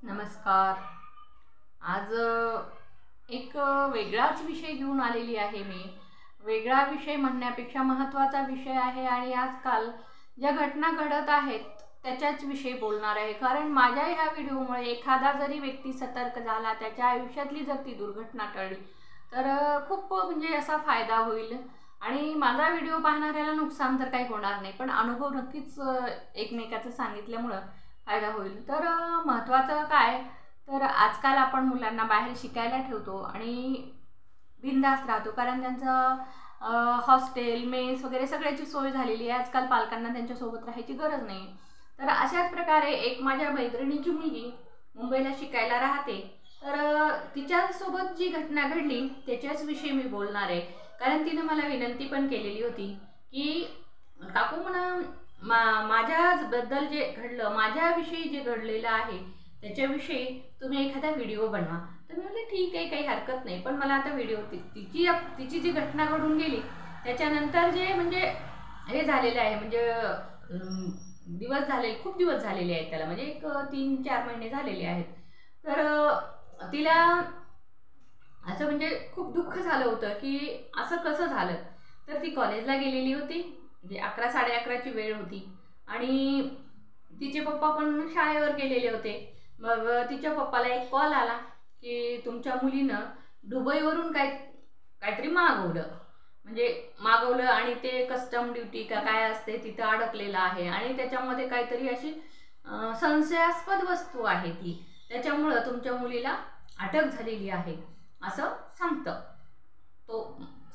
नमस्कार. आज एक वेगळाच विषय घेऊन आलेली आहे मी. वेगळा विषय म्हणण्यापेक्षा महत्त्वाचा विषय आहे आणि आजकाल ज्या घटना घडत आहेत त्याच्याच विषयी बोलणार आहे. कारण माझ्या ह्या व्हिडिओमुळे एखादा जरी व्यक्ती सतर्क झाला, त्याच्या आयुष्यातली जर ती दुर्घटना टळली तर खूप म्हणजे असा फायदा होईल आणि माझा व्हिडिओ पाहणाऱ्याला नुकसान तर काही होणार नाही, पण अनुभव नक्कीच एकमेकाचं सांगितल्यामुळं फायदा होईल. तर महत्त्वाचं काय, तर आजकाल आपण मुलांना बाहेर शिकायला ठेवतो आणि बिनधास्त राहतो, कारण त्यांचं हॉस्टेल, मेस वगैरे सगळ्याची सोय झालेली आहे. आजकाल पालकांना त्यांच्यासोबत राहायची गरज नाही. तर अशाच प्रकारे एक माझ्या मैत्रिणीची मुलगी मुंबईला शिकायला राहते. तर तिच्यासोबत जी घटना घडली त्याच्याच विषयी मी बोलणार आहे. कारण तिने मला विनंती पण केलेली होती की काकू म्हणा, माझ्याबद्दल जे घडलं, माझ्याविषयी जे घडलेलं आहे त्याच्याविषयी तुम्ही एखादा व्हिडिओ बनवा. तर मी म्हटलं ठीक आहे, काही हरकत नाही, पण मला आता व्हिडिओ तिची जी घटना घडून गेली त्याच्यानंतर जे म्हणजे हे झालेलं आहे, म्हणजे दिवस झाले, खूप दिवस झालेले आहेत त्याला, म्हणजे एक 3-4 महिने झालेले आहेत. तर तिला असं म्हणजे खूप दुःख झालं होतं की असं कसं झालं. तर ती कॉलेजला गेलेली होती, म्हणजे 11-11:30ची वेळ होती आणि तिचे पप्पा पण शाळेवर गेलेले होते. मग तिच्या पप्पाला एक कॉल आला की तुमच्या मुलीनं दुबईवरून काहीतरी मागवलं आणि ते कस्टम ड्युटी का काय असते तिथं अडकलेलं आहे आणि त्याच्यामध्ये काहीतरी अशी संशयास्पद वस्तू आहे ती, त्याच्यामुळं तुमच्या मुलीला अटक झालेली आहे असं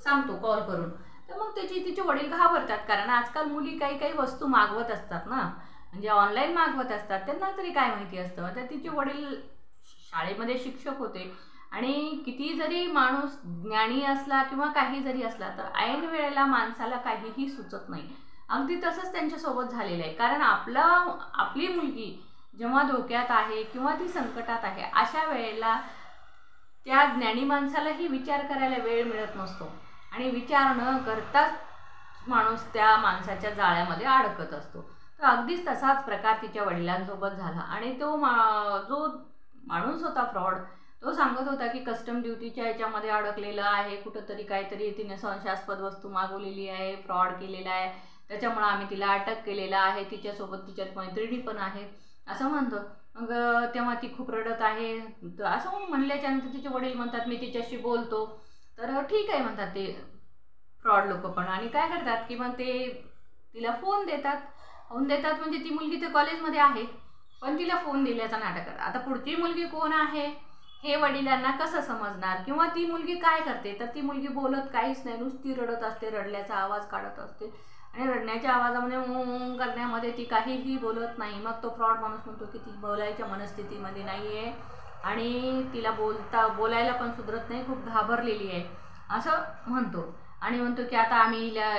सांगतो कॉल करून. तर मग तिचे वडील घाबरतात, कारण आजकाल मुली काही वस्तू मागवत असतात ना, म्हणजे ऑनलाईन मागवत असतात, त्यांना तरी काय माहिती असतं. तर तिचे वडील शाळेमध्ये शिक्षक होते आणि किती जरी माणूस ज्ञानी असला किंवा काही जरी असला तर ऐन वेळेला माणसाला काहीही सुचत नाही. अगदी तसंच त्यांच्यासोबत झालेलं आहे. कारण आपली मुलगी जेव्हा धोक्यात आहे किंवा ती संकटात आहे, अशा वेळेला त्या ज्ञानी माणसालाही विचार करायला वेळ मिळत नसतो आणि विचार न करताच माणूस त्या माणसाच्या जाळ्यामध्ये अडकत असतो. तर अगदीच तसाच प्रकार तिच्या वडिलांसोबत झाला आणि तो जो माणूस होता फ्रॉड, तो सांगत होता की कस्टम ड्युटीच्या याच्यामध्ये अडकलेला आहे, कुठंतरी काहीतरी तिने संशयास्पद वस्तू मागवलेली आहे, फ्रॉड केलेला आहे, त्याच्यामुळे आम्ही तिला अटक केलेला आहे, तिच्यासोबत तिच्यात मैत्रिणी पण आहे असं म्हणतो. मग तेव्हा ती खूप रडत आहे. असं म्हणल्याच्यानंतर तिचे वडील म्हणतात मी तिच्याशी बोलतो. तर ठीक आहे म्हणतात ते फ्रॉड लोक पण, आणि काय करतात की मग ते तिला फोन देतात म्हणजे ती मुलगी तर कॉलेजमध्ये आहे पण तिला फोन दिल्याचा नाटक करतात. आता पुढची मुलगी कोण आहे हे वडिलांना कसं समजणार, किंवा ती मुलगी काय करते, तर ती मुलगी बोलत काहीच नाही, नुसती रडत असते, रडल्याचा आवाज काढत असते आणि रडण्याच्या आवाजामध्ये करण्यामध्ये ती काहीही बोलत नाही. मग तो फ्रॉड माणूस म्हणतो की ती बोलायच्या मनस्थितीमध्ये नाही आहे आणि तिला बोलायला पण सुधरत नाही, खूप घाबरलेली आहे असं म्हणतो आणि म्हणतो की आता आम्ही हिला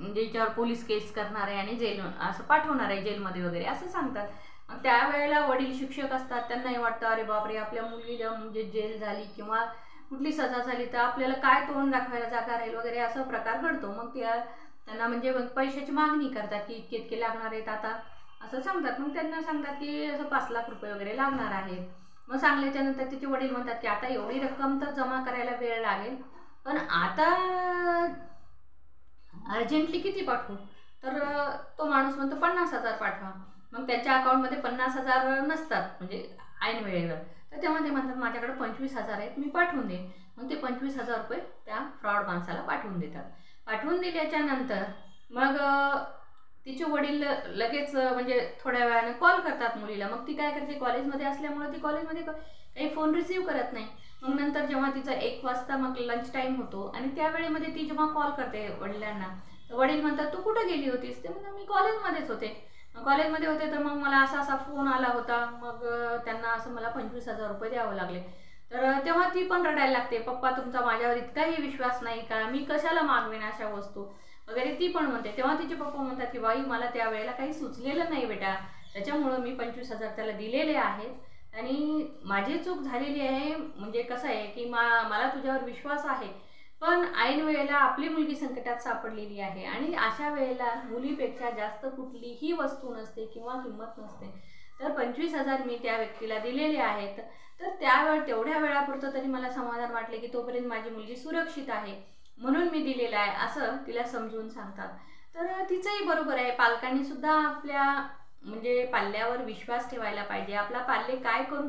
ज्याच्यावर पोलीस केस करणार आहे आणि असं पाठवणार आहे जेलमध्ये वगैरे असं सांगतात. मग त्यावेळेला वडील शिक्षक असतात, त्यांनाही वाटतं अरे बापरे, आपल्या मुलीला म्हणजे जेल झाली किंवा कुठली सजा झाली तर आपल्याला काय तोंड दाखवायला जागा राहील वगैरे असा प्रकार घडतो. मग त्यांना म्हणजे पैशाची मागणी करतात की इतके लागणार आहेत आता असं सांगतात. मग त्यांना सांगतात की असं 5 लाख रुपये वगैरे लागणार आहेत. मग सांगल्याच्या नंतर तिचे वडील म्हणतात की आता एवढी रक्कम तर जमा करायला वेळ लागेल, पण आता अर्जंटली किती पाठवू, तर तो माणूस म्हणतो 50,000 पाठवा. मग त्यांच्या अकाउंटमध्ये 50,000 नसतात म्हणजे ऐन वेळेवर, तर तेव्हा ते म्हणतात माझ्याकडे 25,000 आहेत, मी पाठवून देईन. मग ते 25,000 रुपये त्या फ्रॉड माणसाला पाठवून देतात. पाठवून दिल्याच्या नंतर मग तिचे वडील लगेच म्हणजे थोड्या वेळाने कॉल करतात मुलीला. मग ती काय करते, कॉलेजमध्ये असल्यामुळे ती कॉलेजमध्ये काही फोन रिसीव्ह करत नाही. मग नंतर जेव्हा तिचा 1 वाजता मग लंच टाईम होतो आणि त्यावेळेमध्ये ती जेव्हा कॉल करते वडिलांना, तर वडील म्हणतात तू कुठं गेली होतीस, ते म्हणतात मी कॉलेजमध्येच होते. तर मग मला असा फोन आला होता, मग त्यांना असं मला 25,000 रुपये द्यावे लागले. तर तेव्हा ती पण रडायला लागते, पप्पा तुमचा माझ्यावर इतकाही विश्वास नाही का, मी कशाला मागवेन अशा वस्तू वगैरे ती पण म्हणते. तेव्हा तिचे पप्पा म्हणतात की बाई मला त्यावेळेला काही सुचलेलं नाही बेटा, त्याच्यामुळं मी 25,000 त्याला दिलेले आहेत आणि माझी चूक झालेली आहे. म्हणजे कसं आहे की मला तुझ्यावर विश्वास आहे, पण ऐन वेळेला आपली मुलगी संकटात सापडलेली आहे आणि अशा वेळेला मुलीपेक्षा जास्त कुठलीही वस्तू नसते किंवा किंमत नसते. तर 25,000 मी त्या व्यक्तीला दिलेले आहेत. तर तेवढ्या वेळापुरतं तरी मला समाधान वाटले की तोपर्यंत माझी मुलगी सुरक्षित आहे म्हणून मी दिलेलं आहे, असं तिला समजून सांगतात. तर तिचंही बरोबर आहे. पालकांनी सुद्धा आपल्या म्हणजे पाल्यावर विश्वास ठेवायला पाहिजे. आपला पाल्य काय करू